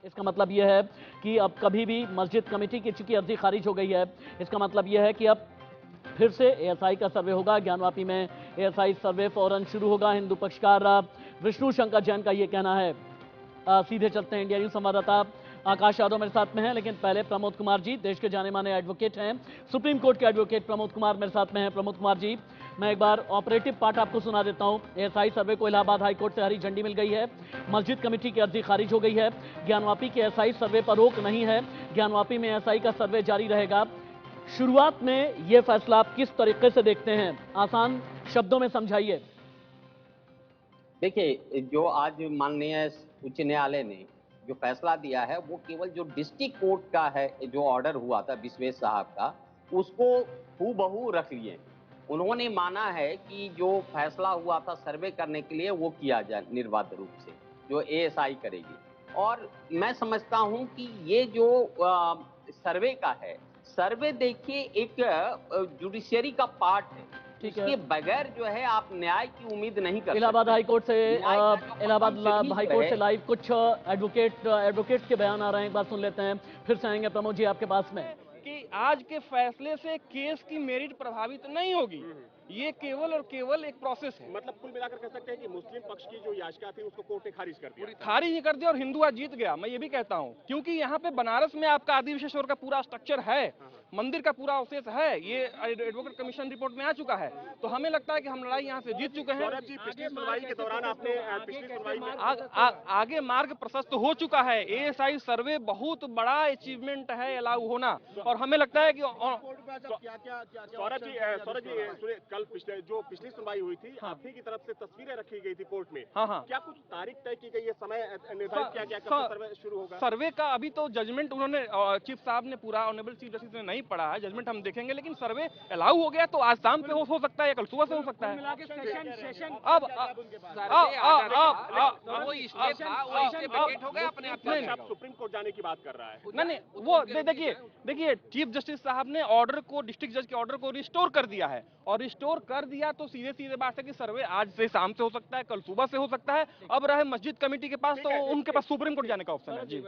इसका मतलब यह है कि अब कभी भी मस्जिद कमेटी की चूंकि अर्जी खारिज हो गई है, इसका मतलब यह है कि अब फिर से एएसआई का सर्वे होगा। ज्ञानवापी में एएसआई सर्वे फौरन शुरू होगा। हिंदू पक्षकार विष्णु शंकर जैन का यह कहना है। सीधे चलते हैं, इंडिया न्यूज संवाददाता आकाश यादव मेरे साथ में है, लेकिन पहले प्रमोद कुमार जी, देश के जाने माने एडवोकेट हैं, सुप्रीम कोर्ट के एडवोकेट प्रमोद कुमार मेरे साथ में हैं। प्रमोद कुमार जी, मैं एक बार ऑपरेटिव पार्ट आपको सुना देता हूं। एएसआई सर्वे को इलाहाबाद हाईकोर्ट से हरी झंडी मिल गई है। मस्जिद कमेटी की अर्जी खारिज हो गई है। ज्ञानवापी के एएसआई सर्वे पर रोक नहीं है। ज्ञानवापी में एएसआई का सर्वे जारी रहेगा। शुरुआत में यह फैसला आप किस तरीके से देखते हैं, आसान शब्दों में समझाइए। देखिए, जो आज माननीय उच्च न्यायालय ने जो फैसला दिया है वो केवल जो डिस्ट्रिक्ट कोर्ट का है, जो ऑर्डर हुआ था विश्वेश साहब का, उसको हूबहू रख लिए। उन्होंने माना है कि जो फैसला हुआ था सर्वे करने के लिए वो किया जाए निर्बाध रूप से, जो एएसआई करेगी। और मैं समझता हूं कि ये जो सर्वे का है, सर्वे देखिए एक जुडिशियरी का पार्ट है। इसके बगैर जो है आप न्याय की उम्मीद नहीं कर सकते। इलाहाबाद हाईकोर्ट से लाइव कुछ एडवोकेट्स के बयान आ रहे हैं, एक बार सुन लेते हैं, फिर से आएंगे प्रमोद जी आपके पास में। कि आज के फैसले से केस की मेरिट प्रभावित नहीं होगी, ये केवल और केवल एक प्रोसेस है। मतलब कुल मिलाकर कह सकते हैं कि मुस्लिम पक्ष की जो याचिका थी उसको कोर्ट ने खारिज कर दिया। खारिज नहीं कर दिया और हिंदू आज जीत गया, मैं ये भी कहता हूँ, क्योंकि यहाँ पे बनारस में आपका आदि विशेश्वर का पूरा स्ट्रक्चर है, मंदिर का पूरा अवशेष है, ये एडवोकेट कमीशन रिपोर्ट में आ चुका है। तो हमें लगता है कि हम लड़ाई यहाँ से जीत चुके हैं। पिछली सुनवाई के दौरान आपने पिछली सुनवाई में आगे मार्ग प्रशस्त हो चुका है। एएसआई सर्वे बहुत बड़ा अचीवमेंट है अलाउ होना, और हमें लगता है कि सौरभ जी सुनिए, कल पिछली सुनवाई हुई थी, आपकी की तरफ से तस्वीरें रखी गई थी कोर्ट में। हाँ। क्या कुछ तारीख तय की गई है, समय निर्धारित किया गया कब सर्वे शुरू होगा? सर्वे का अभी तो जजमेंट उन्होंने चीफ साहब ने पूरा ऑनरेबल चीफ जस्टिस ने नहीं पढ़ा है, जजमेंट हम देखेंगे, लेकिन सर्वे अलाउ हो गया तो आज शाम पे हो सकता है या कल सुबह से हो सकता है। अब सुप्रीम कोर्ट जाने की बात कर रहा है। नहीं, वो देखिए चीफ जस्टिस साहब ने ऑर्डर को, डिस्ट्रिक्ट जज के ऑर्डर को रिस्टोर कर दिया है, और रिस्टोर कर दिया तो सीधे बात है कि सर्वे आज से शाम से हो सकता है, कल सुबह से हो सकता है। अब रहे मस्जिद कमेटी के पास, तो उनके पास सुप्रीम कोर्ट जाने का ऑप्शन है। जी।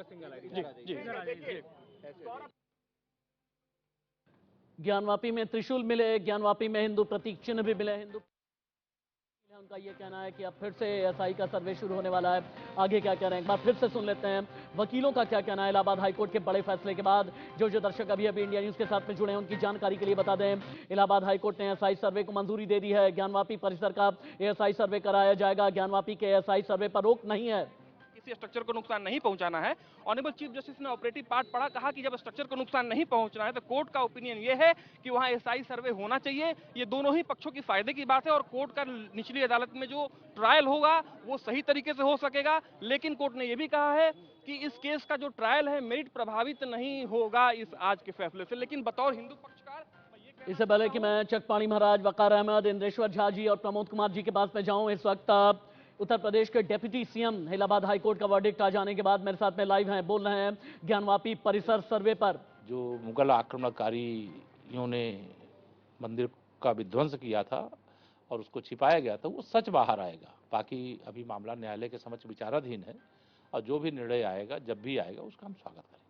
ज्ञानवापी में त्रिशूल मिले, ज्ञानवापी में हिंदू प्रतीक चिन्ह भी मिले। हिंदू उनका यह कहना है कि अब फिर से एएसआई का सर्वे शुरू होने वाला है। आगे क्या कह रहे हैं एक बार फिर से सुन लेते हैं, वकीलों का क्या कहना है इलाहाबाद हाईकोर्ट के बड़े फैसले के बाद। जो दर्शक अभी इंडिया न्यूज के साथ में जुड़े हैं उनकी जानकारी के लिए बता दें, इलाहाबाद हाईकोर्ट ने एएसआई सर्वे को मंजूरी दे दी है। ज्ञानवापी परिसर का एएसआई सर्वे कराया जाएगा। ज्ञानवापी के एएसआई सर्वे पर रोक नहीं है। स्ट्रक्चर को नुकसान नहीं पहुंचाना है। ऑनरेबल चीफ जस्टिस ने ऑपरेटिव पार्ट पढ़ा, कहा कि जब स्ट्रक्चर को नुकसान नहीं पहुंचना है तो कोर्ट का ओपिनियन ये है कि वहां एएसआई सर्वे होना चाहिए। ये दोनों ही पक्षों की फायदे की बात है, और कोर्ट का निचली अदालत में जो ट्रायल होगा वो सही तरीके से हो सकेगा। लेकिन कोर्ट ने यह भी कहा है कि इस केस का जो ट्रायल है मेरिट प्रभावित नहीं होगा इस आज के फैसले से। लेकिन बतौर हिंदू पक्षकार, इससे पहले कि मैं चकपाणी महाराज, वकार अहमद, इंद्रेश्वर झा जी और प्रमोद कुमार जी के पास में जाऊं, इस वक्त उत्तर प्रदेश के डिप्टी सीएम इलाहाबाद हाईकोर्ट का वर्डिक्ट आ जाने के बाद मेरे साथ में लाइव हैं, बोल रहे हैं ज्ञानवापी परिसर सर्वे पर। जो मुगल आक्रमणकारियों ने मंदिर का विध्वंस किया था और उसको छिपाया गया था, वो सच बाहर आएगा। बाकी अभी मामला न्यायालय के समक्ष विचाराधीन है, और जो भी निर्णय आएगा, जब भी आएगा, उसका हम स्वागत करेंगे।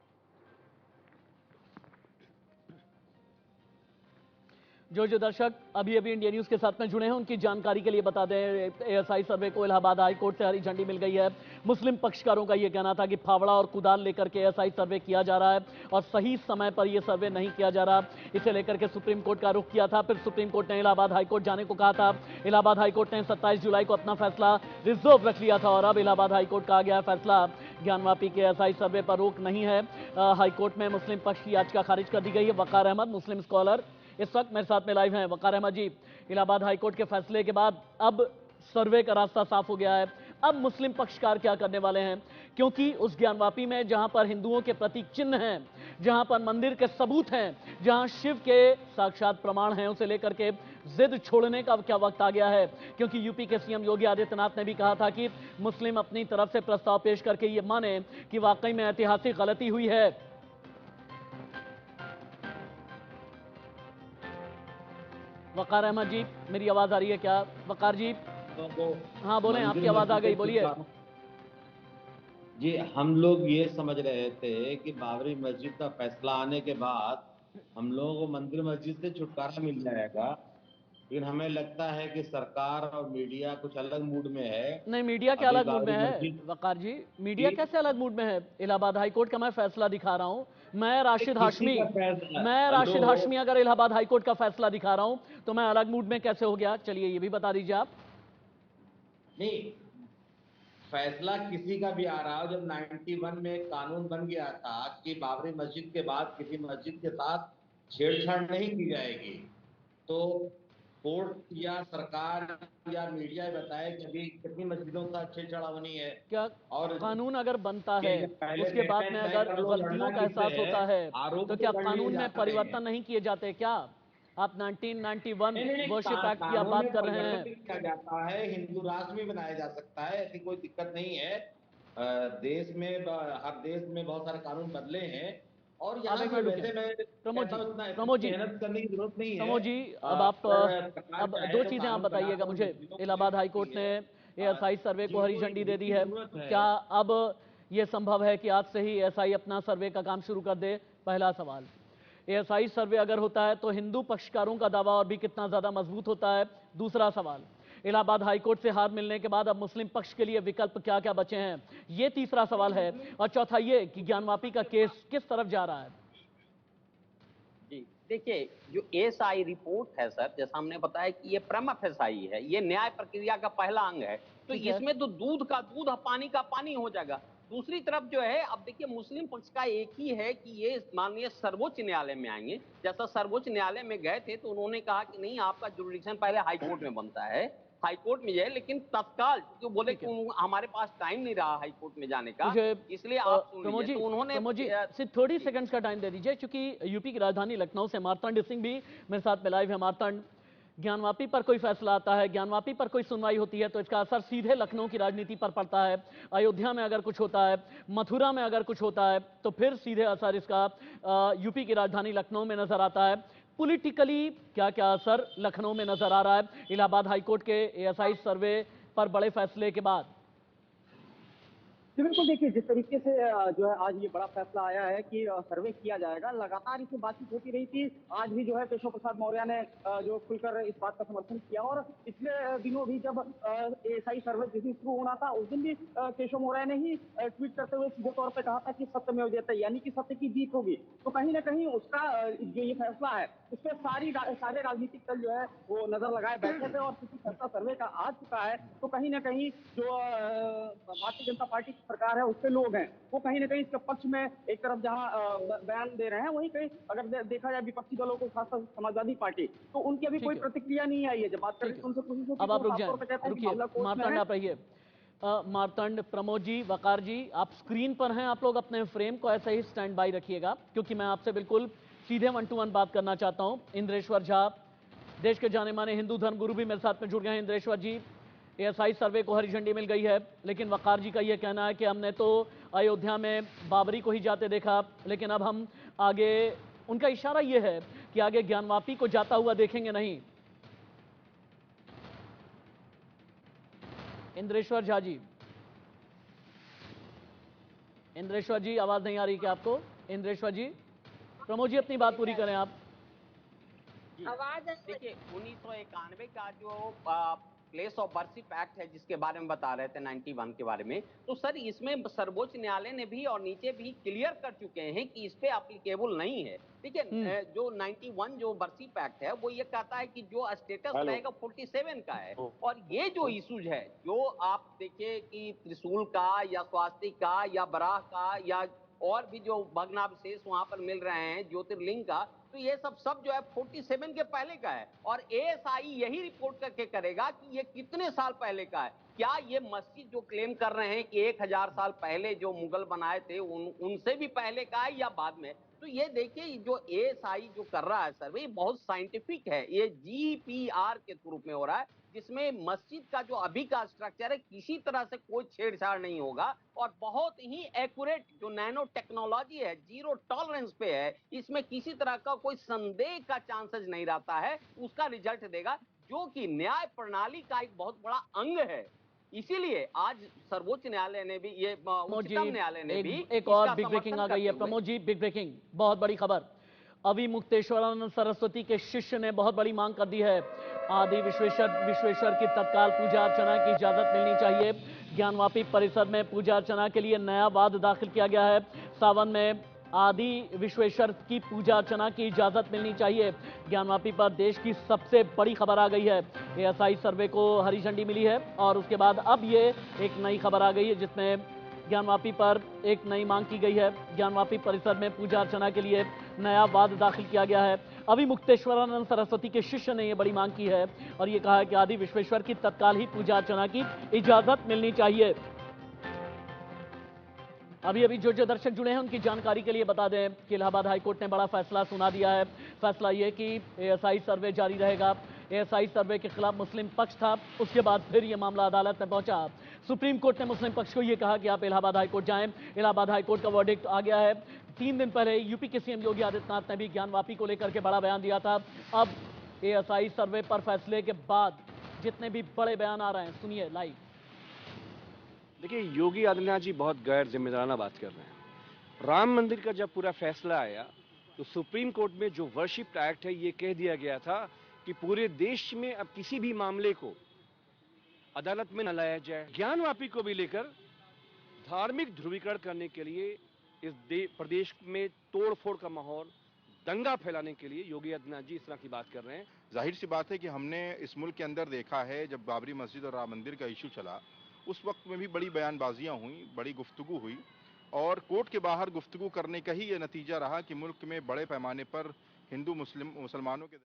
जो दर्शक अभी इंडिया न्यूज के साथ में जुड़े हैं उनकी जानकारी के लिए बता दें, एएसआई सर्वे को इलाहाबाद हाईकोर्ट से हरी झंडी मिल गई है। मुस्लिम पक्षकारों का यह कहना था कि फावड़ा और कुदाल लेकर के एएसआई सर्वे किया जा रहा है और सही समय पर यह सर्वे नहीं किया जा रहा। इसे लेकर के सुप्रीम कोर्ट का रुख किया था। फिर सुप्रीम कोर्ट ने इलाहाबाद हाईकोर्ट जाने को कहा था। इलाहाबाद हाईकोर्ट ने 27 जुलाई को अपना फैसला रिजर्व रख लिया था, और अब इलाहाबाद हाईकोर्ट का आ गया फैसला। ज्ञानवापी के एएसआई सर्वे पर रोक नहीं है। हाईकोर्ट में मुस्लिम पक्ष की याचिका खारिज कर दी गई है। वकार अहमद, मुस्लिम स्कॉलर, इस वक्त मेरे साथ में लाइव हैं। वकार अहमद जी, इलाहाबाद हाईकोर्ट के फैसले के बाद अब सर्वे का रास्ता साफ हो गया है। अब मुस्लिम पक्षकार क्या करने वाले हैं, क्योंकि उस ज्ञानवापी में जहां पर हिंदुओं के प्रतीक चिन्ह हैं, जहां पर मंदिर के सबूत हैं, जहां शिव के साक्षात प्रमाण हैं, उसे लेकर के जिद छोड़ने का क्या वक्त आ गया है। क्योंकि यूपी के सीएम योगी आदित्यनाथ ने भी कहा था कि मुस्लिम अपनी तरफ से प्रस्ताव पेश करके ये माने कि वाकई में ऐतिहासिक गलती हुई है। वकार अहमद जी, मेरी आवाज आ रही है क्या? वकार जी, हाँ बोलें, आपकी आवाज आ गई, बोलिए। जी, हम लोग ये समझ रहे थे कि बाबरी मस्जिद का फैसला आने के बाद हम लोगों को मंदिर मस्जिद से छुटकारा मिल जाएगा, लेकिन हमें लगता है कि सरकार और मीडिया कुछ अलग मूड में है। नहीं, मीडिया क्या अभी अलग मूड में बाबरी है मस्जिद वकार जी? मीडिया की कैसे अलग मूड में है? इलाहाबाद हाईकोर्ट का मैं फैसला दिखा रहा हूं। मैं राशिद किसी हाशमी का फैसला, मैं हेलो, राशिद हाशमी अगर इलाहाबाद हाईकोर्ट का फैसला दिखा रहा हूं तो मैं अलग मूड में कैसे हो गया? चलिए ये भी बता दीजिए आप। नहीं, फैसला किसी का भी आ रहा हो। जब 91 में एक कानून बन गया था कि बाबरी मस्जिद के बाद किसी मस्जिद के साथ छेड़छाड़ नहीं की जाएगी, तो कोर्ट या सरकार या मीडिया बताए कि अभी कितनी मस्जिदों के साथ छेड़छाड़ होनी है। क्या और कानून अगर बनता है, कि पहले उसके बाद में तय अगर कर लो गलतियों लड़ना का किससे एहसास है, होता है तो आरोप तो क्या कर लिए कानून में जाते हैं। परिवर्तन नहीं किए जाते क्या? आप 1991 नहीं नहीं नहीं, वर्शिप एक्ट की आप कानून बात में कर रहे परिवर्तन हैं। भी किया जाता है, हिंदू राष्ट्र भी बनाया जा सकता है, ऐसी कोई दिक्कत नहीं है। देश में हर देश में बहुत सारे कानून बदले हैं। और आप यहाँ एक पे मिनट रुके। वैसे मैं प्रमोद कहता जी, हूँ इतना प्रमोद इतनी जी, मेहनत करने की जरूरत नहीं है। प्रमोद जी, अब आप अगर सरकार अब चाहे दो तो चीजें आप कानून बताइएगा बनाकर मुझे। मस्जिदों को ले इलाहाबाद सकती हाईकोर्ट ने है। एएसआई सर्वे को हरी जिनको झंडी दे दी इसकी है। जरूरत है। क्या अब ये संभव है कि आज से ही एएसआई अपना सर्वे का काम शुरू कर दे? पहला सवाल। एएसआई सर्वे अगर होता है तो हिंदू पक्षकारों का दावा और भी कितना ज्यादा मजबूत होता है? दूसरा सवाल। इलाहाबाद हाईकोर्ट से हार मिलने के बाद अब मुस्लिम पक्ष के लिए विकल्प क्या क्या बचे हैं? ये तीसरा सवाल है। और चौथा ये कि ज्ञानवापी का केस किस तरफ जा रहा है? जी देखिए, जो एएसआई रिपोर्ट है सर, जैसा हमने बताया कि ये प्रमा फेसाई है, ये न्याय प्रक्रिया का पहला अंग है। तो ठीक है। इसमें तो दूध का दूध और पानी का पानी हो जाएगा। दूसरी तरफ जो है, अब देखिए मुस्लिम पक्ष का एक ही है कि ये माननीय सर्वोच्च न्यायालय में आएंगे। जैसा सर्वोच्च न्यायालय में गए थे तो उन्होंने कहा कि नहीं, आपका जुरिडिक्शन पहले हाईकोर्ट में बनता है, हाईकोर्ट में जाए। लेकिन तत्काल क्योंकि बोले ठीक कि है। हमारे पास टाइम नहीं रहा हाईकोर्ट में जाने का, मुझे इसलिए आप सुन लीजिए। प्रमोद जी, तो उन्होंने प्रमोद जी सिर्फ थोड़ी जी सेकंड्स का टाइम दे दीजिए, क्योंकि यूपी की राजधानी लखनऊ से मार्तंड सिंह भी मेरे साथ में लाइव है। मार्तंड, ज्ञानवापी पर कोई फैसला आता है, ज्ञानवापी पर कोई सुनवाई होती है तो इसका असर सीधे लखनऊ की राजनीति पर पड़ता है। अयोध्या में अगर कुछ होता है, मथुरा में अगर कुछ होता है तो फिर सीधे असर इसका यूपी की राजधानी लखनऊ में नजर आता है। पॉलिटिकली क्या क्या असर लखनऊ में नजर आ रहा है इलाहाबाद हाईकोर्ट के एएसआई सर्वे पर बड़े फैसले के बाद? जी बिल्कुल, देखिए जिस तरीके से जो है आज ये बड़ा फैसला आया है कि सर्वे किया जाएगा, लगातार इसमें बातचीत होती रही थी। आज भी जो है केशव प्रसाद मौर्य ने जो खुलकर इस बात का समर्थन किया, और पिछले दिनों भी जब एएसआई सर्वे जिस दिन शुरू होना था उस दिन भी केशव मौर्य ने ही ट्वीट करते हुए सीधे तौर पे कहा था कि सत्यमेव जयते, यानी कि सत्य की जीत होगी। तो कहीं ना कहीं उसका जो ये फैसला है उस पर सारे राजनीतिक दल जो है वो नजर लगाए बैठे थे, और चूंकि फैसला सर्वे का आ चुका है तो कहीं ना कहीं जो भारतीय जनता पार्टी की सरकार है उसके लोग हैं वो कहीं ना कहीं इसके पक्ष में एक तरफ जहां बयान दे रहे हैं, वहीं कहीं अगर देखा जाए विपक्षी दलों को, खासकर समाजवादी पार्टी, तो उनकी अभी ठीक कोई है, प्रतिक्रिया नहीं आई है। जब बात ठीक करें है। उनसे कोशिश होती अब तो आप वो रुक साफ जाएं, तौर पर कहते हैं कि रुकिए। मामला कोर्ट में मार्तंड है। आप रहिए। मार्तंड, प्रमोद जी, वकार जी, आप स्क्रीन पर हैं। आप लोग अपने फ्रेम को ऐसे ही स्टैंड बाई रखिएगा, क्योंकि मैं आपसे बिल्कुल सीधे 1 to 1 बात करना चाहता हूं। इंद्रेश्वर झा, देश के जाने माने हिंदू धर्म गुरु भी मेरे साथ में जुड़ गए हैं। इंद्रेश्वर जी, एएसआई सर्वे को हरी झंडी मिल गई है, लेकिन वकार जी का यह कहना है कि हमने तो अयोध्या में बाबरी को ही जाते देखा, लेकिन अब हम आगे, उनका इशारा यह है कि आगे ज्ञानवापी को जाता हुआ देखेंगे नहीं। इंद्रेश्वर झा जी, इंद्रेश्वर जी, आवाज नहीं आ रही क्या आपको? इंद्रेश्वर जी, प्रमोद जी अपनी बात पूरी करें आप। आवाज देखिए, 1991 का जो प्लेस ऑफ वर्शिप एक्ट है जिसके बारे में बता रहे थे, 91 के बारे में, तो सर इसमें सर्वोच्च न्यायालय ने भी और नीचे भी क्लियर कर चुके हैं कि इस पे एप्लीकेबल नहीं है। ठीक है, जो 91 जो वर्शिप एक्ट है वो ये कहता है कि जो स्टेटस रहेगा 47 का है। और ये जो इशूज है, जो आप देखिए कि त्रिशूल का या स्वास्तिक का या बराह का या और भी जो भग्नावशेष वहां पर मिल रहे हैं ज्योतिर्लिंग का, तो ये सब जो है 47 के पहले का है। और एएसआई यही रिपोर्ट करके करेगा कि ये कितने साल पहले का है। क्या ये मस्जिद जो क्लेम कर रहे हैं कि 1000 साल पहले जो मुगल बनाए थे उनसे भी पहले का है या बाद में? तो ये देखिए, जो एएसआई जो कर रहा है सर्वे, ये बहुत साइंटिफिक है। ये जीपीआर के रूप में हो रहा है, जिसमें मस्जिद का जो अभी का स्ट्रक्चर है किसी तरह से कोई छेड़छाड़ नहीं होगा, और बहुत ही एक्यूरेट जो नैनो टेक्नोलॉजी है, जीरो टॉलरेंस पे है, इसमें किसी तरह का कोई संदेह का चांसेस नहीं रहता है, उसका रिजल्ट देगा, जो कि न्याय प्रणाली का एक बहुत बड़ा अंग है। इसीलिए आज सर्वोच्च न्यायालय ने भी ये प्रमोद जी, उच्चतम न्यायालय ने भी एक और इसका बिग ब्रेकिंग आ समर्थन गई है। करते हुए- प्रमोद जी, बिग ब्रेकिंग, बहुत बड़ी खबर। अभी मुक्तेश्वरानंद सरस्वती के शिष्य ने बहुत बड़ी मांग कर दी है। आदि विश्वेश्वर की तत्काल पूजा अर्चना की इजाजत मिलनी चाहिए। ज्ञानवापी परिसर में पूजा अर्चना के लिए नया वाद दाखिल किया गया है। सावन में आदि विश्वेश्वर की पूजा अर्चना की इजाजत मिलनी चाहिए। ज्ञानवापी पर देश की सबसे बड़ी खबर आ गई है। एएसआई सर्वे को हरी झंडी मिली है और उसके बाद अब ये एक नई खबर आ गई है जिसमें ज्ञानवापी पर एक नई मांग की गई है। ज्ञानवापी परिसर में पूजा अर्चना के लिए नया वाद दाखिल किया गया है। अभी मुक्तेश्वरानंद सरस्वती के शिष्य ने यह बड़ी मांग की है और यह कहा है कि आदि विश्वेश्वर की तत्काल ही पूजा अर्चना की इजाजत मिलनी चाहिए। अभी जो दर्शक जुड़े हैं उनकी जानकारी के लिए बता दें कि इलाहाबाद हाईकोर्ट ने बड़ा फैसला सुना दिया है। फैसला यह कि एएसआई सर्वे जारी रहेगा। एएसआई सर्वे के खिलाफ मुस्लिम पक्ष था, उसके बाद फिर यह मामला अदालत में पहुंचा। सुप्रीम कोर्ट ने मुस्लिम पक्ष को यह कहा कि आप इलाहाबाद हाईकोर्ट जाएं। इलाहाबाद हाईकोर्ट का वर्डिक्ट आ गया है। 3 दिन पहले यूपी के सीएम योगी आदित्यनाथ ने भी ज्ञानवापी को लेकर के बड़ा बयान दिया था। अब एएसआई सर्वे पर फैसले के बाद जितने भी बड़े बयान आ रहे हैं, सुनिए लाइव। देखिए, योगी आदित्यनाथ जी बहुत गैर जिम्मेदाराना बात कर रहे हैं। राम मंदिर का जब पूरा फैसला आया तो सुप्रीम कोर्ट में जो वर्शिप एक्ट है ये कह दिया गया था कि पूरे देश में अब किसी भी मामले को अदालत में न लाया जाए। ज्ञानवापी को भी लेकर धार्मिक ध्रुवीकरण करने के लिए इस प्रदेश में तोड़फोड़ का माहौल, दंगा फैलाने के लिए योगी आदित्यनाथ जी इस तरह की बात कर रहे हैं। जाहिर सी बात है कि हमने इस मुल्क के अंदर देखा है, जब बाबरी मस्जिद और राम मंदिर का इशू चला उस वक्त में भी बड़ी बयानबाजियां हुई, बड़ी गुफ्तगू हुई और कोर्ट के बाहर गुफ्तगू करने का ही ये नतीजा रहा कि मुल्क में बड़े पैमाने पर हिंदू मुस्लिमानों के